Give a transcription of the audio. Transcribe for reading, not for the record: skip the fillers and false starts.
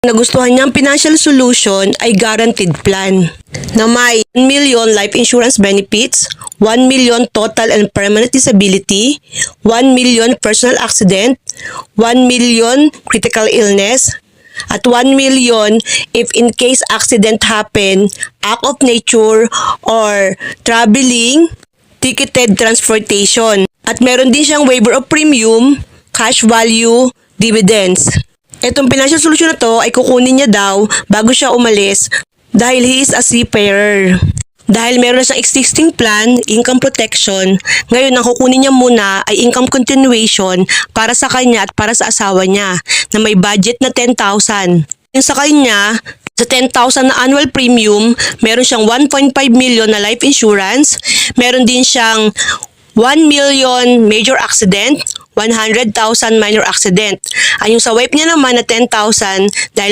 Nagustuhan niyang financial solution ay guaranteed plan na may 1 million life insurance benefits, 1 million total and permanent disability, 1 million personal accident, 1 million critical illness, at 1 million if in case accident happen, act of nature, or traveling, ticketed transportation. At meron din siyang waiver of premium, cash value, dividends. Etong financial solution na to ay kukunin niya daw bago siya umalis dahil he is a seafarer. Dahil meron na siyang existing plan, income protection, ngayon ang kukunin niya muna ay income continuation para sa kanya at para sa asawa niya na may budget na 10,000. Yung sa kanya, sa 10,000 na annual premium, meron siyang 1.5 million na life insurance, meron din siyang 1 million major accident, 100,000 minor accident. Ay yung sa wife niya naman na 10,000 dahil